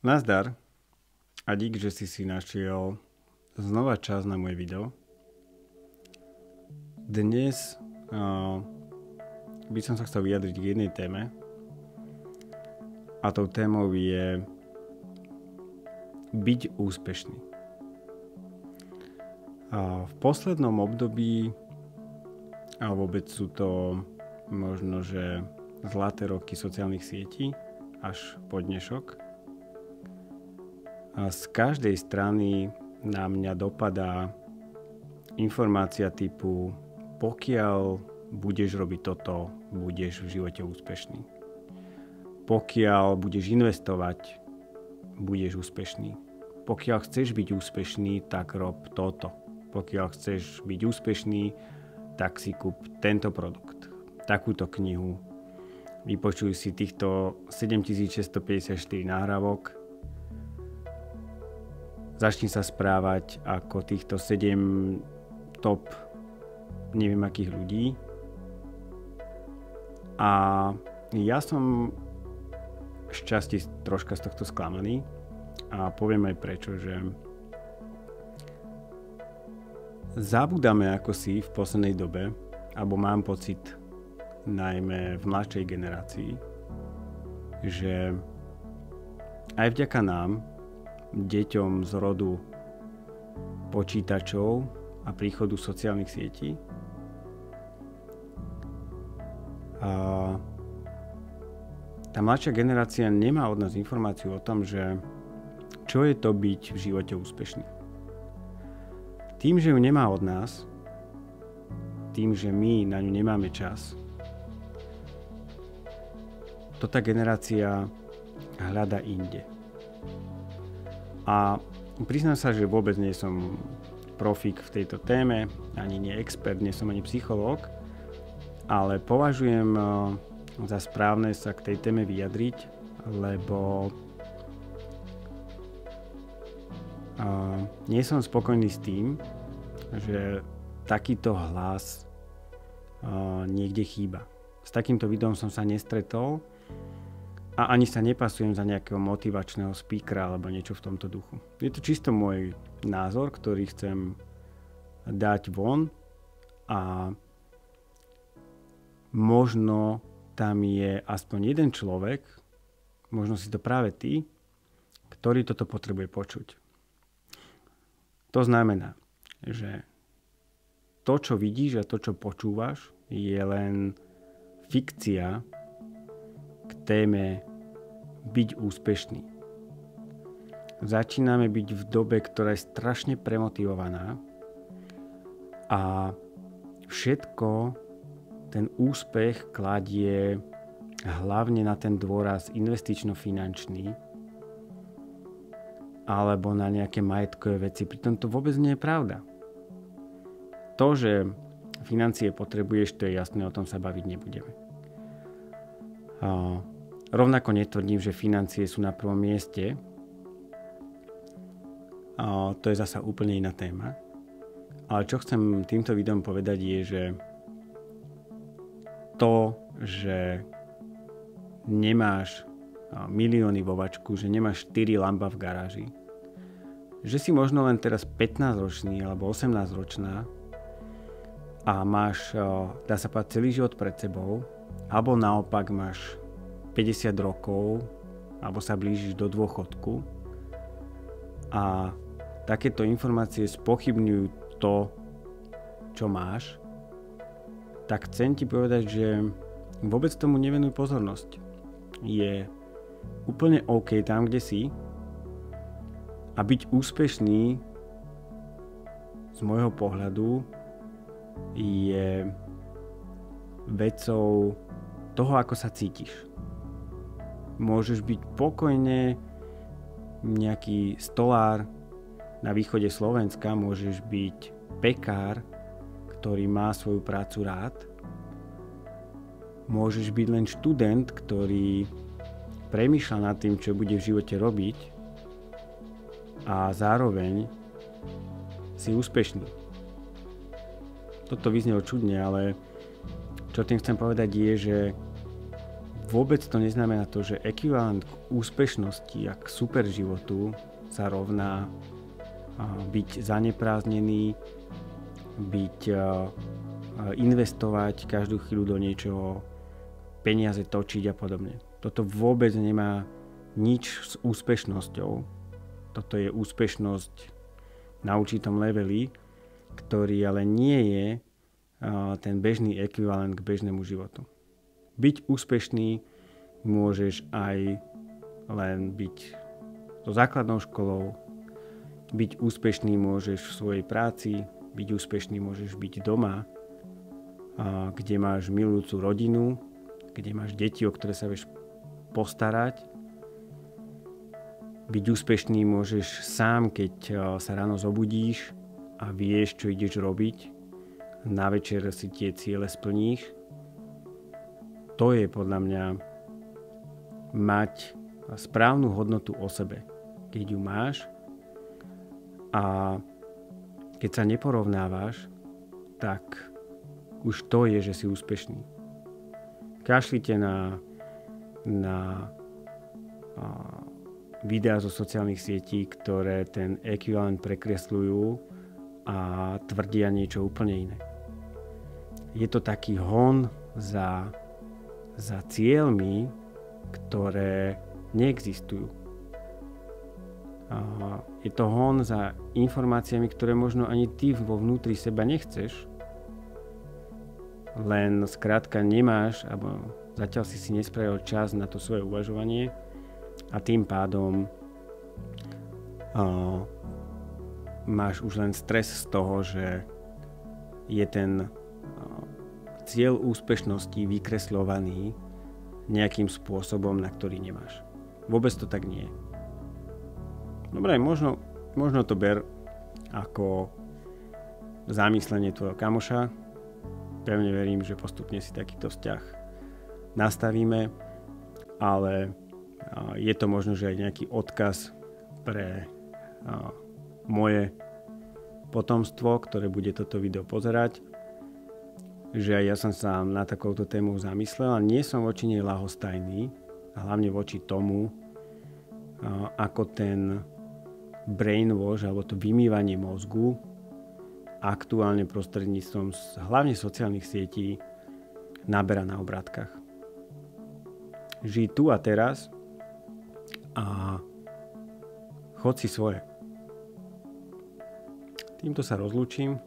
Nazdar a dík, že si našiel znova čas na moje video. Dnes by som sa chcel vyjadriť k jednej téme a tou témou je byť úspešný. A v poslednom období, a vôbec sú to možno, že zlaté roky sociálnych sietí až po dnešok, a z každej strany na mňa dopadá informácia typu: pokiaľ budeš robiť toto, budeš v živote úspešný. Pokiaľ budeš investovať, budeš úspešný. Pokiaľ chceš byť úspešný, tak rob toto. Pokiaľ chceš byť úspešný, tak si kúp tento produkt, takúto knihu. Vypočuj si týchto 7654 nahrávok. Začni sa správať ako týchto 7 top neviem akých ľudí. A ja som šťastí troška z tohto sklamaný a poviem aj prečo, že zabudáme ako si v poslednej dobe, alebo mám pocit najmä v mladšej generácii, že aj vďaka nám, deťom z rodu počítačov a príchodu sociálnych sietí, a tá mladšia generácia nemá od nás informáciu o tom, že čo je to byť v živote úspešný. Tým, že ju nemá od nás, tým, že my na ňu nemáme čas, to tá generácia hľada inde. A priznám sa, že vôbec nie som profík v tejto téme, ani nie expert, nie som ani psychológ, ale považujem za správne sa k tej téme vyjadriť, lebo nie som spokojný s tým, že takýto hlas niekde chýba. S takýmto videom som sa nestretol a ani sa nepasujem za nejakého motivačného speakera alebo niečo v tomto duchu. Je to čisto môj názor, ktorý chcem dať von a možno tam je aspoň jeden človek, možno si to práve ty, ktorý toto potrebuje počuť. To znamená, že to, čo vidíš a to, čo počúvaš, je len fikcia k téme byť úspešný. Začíname byť v dobe, ktorá je strašne premotivovaná a všetko, ten úspech kladie hlavne na ten dôraz investično-finančný alebo na nejaké majetkové veci. Pritom to vôbec nie je pravda. To, že financie potrebuješ, to je jasné, o tom sa baviť nebudeme. Rovnako netvrdím, že financie sú na prvom mieste. To je zasa úplne iná téma. Ale čo chcem týmto videom povedať je, že to, že nemáš milióny vo vačku, že nemáš 4 Lamba v garáži, že si možno len teraz 15-ročný alebo 18-ročná a máš, dá sa povedať, celý život pred sebou, alebo naopak máš 50 rokov, alebo sa blížiš do dôchodku a takéto informácie spochybňujú to, čo máš, tak chcem ti povedať, že vôbec tomu nevenuj pozornosť. Je úplne OK tam, kde si, a byť úspešný z môjho pohľadu je vecou toho, ako sa cítiš. Môžeš byť pokojne nejaký stolár na východe Slovenska, môžeš byť pekár, ktorý má svoju prácu rád. Môžeš byť len študent, ktorý premýšľa nad tým, čo bude v živote robiť a zároveň si úspešný. Toto vyznelo čudne, ale čo tým chcem povedať je, že vôbec to neznamená to, že ekvivalent k úspešnosti a k super životu sa rovná byť zanepráznený, investovať každú chvíľu do niečoho, peniaze točiť a podobne. Toto vôbec nemá nič s úspešnosťou. Toto je úspešnosť na určitom leveli, ktorý ale nie je ten bežný ekvivalent k bežnému životu. Byť úspešný môžeš aj len byť so základnou školou, byť úspešný môžeš v svojej práci, byť úspešný môžeš byť doma, kde máš milujúcu rodinu, kde máš deti, o ktoré sa vieš postarať. Byť úspešný môžeš sám, keď sa ráno zobudíš a vieš, čo ideš robiť. Na večer si tie ciele splníš. To je podľa mňa mať správnu hodnotu o sebe. Keď ju máš a keď sa neporovnávaš, tak už to je, že si úspešný. Kašlite na videá zo sociálnych sietí, ktoré ten ekvivalent prekresľujú a tvrdia niečo úplne iné. Je to taký hon za cieľmi, ktoré neexistujú. Je to hon za informáciami, ktoré možno ani ty vo vnútri seba nechceš, len skrátka nemáš, alebo zatiaľ si nespravil čas na to svoje uvažovanie a tým pádom máš už len stres z toho, že je ten cieľ úspešnosti vykresľovaný nejakým spôsobom, na ktorý nemáš. Vôbec to tak nie je. Dobre, možno to ber ako zamyslenie tvojho kamoša. Pevne verím, že postupne si takýto vzťah nastavíme, ale je to možno, že aj nejaký odkaz pre moje potomstvo, ktoré bude toto video pozerať, že aj ja som sa na takouto tému zamyslel a nie som voči nej ľahostajný, hlavne voči tomu, ako ten brainwash alebo to vymývanie mozgu aktuálne prostredníctvom hlavne sociálnych sietí naberá na obrátkach. Žij tu a teraz a chod si svoje. Týmto sa rozlúčim.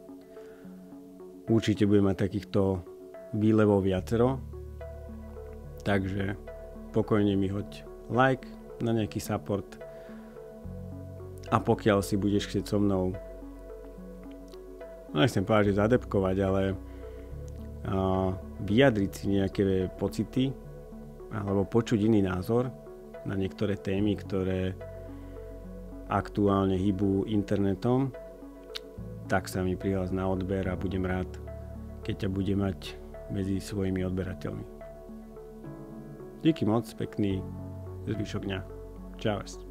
Určite budem mať takýchto výlevov viacero, takže pokojne mi hoď like na nejaký support a pokiaľ si budeš chcieť so mnou, nechcem povedať, že zadebkovať, ale vyjadriť si nejaké pocity alebo počuť iný názor na niektoré témy, ktoré aktuálne hýbu internetom, tak sa mi prihlás na odber a budem rád, keď ťa budem mať medzi svojimi odberateľmi. Díky moc, pekný zvyšok dňa. Čau.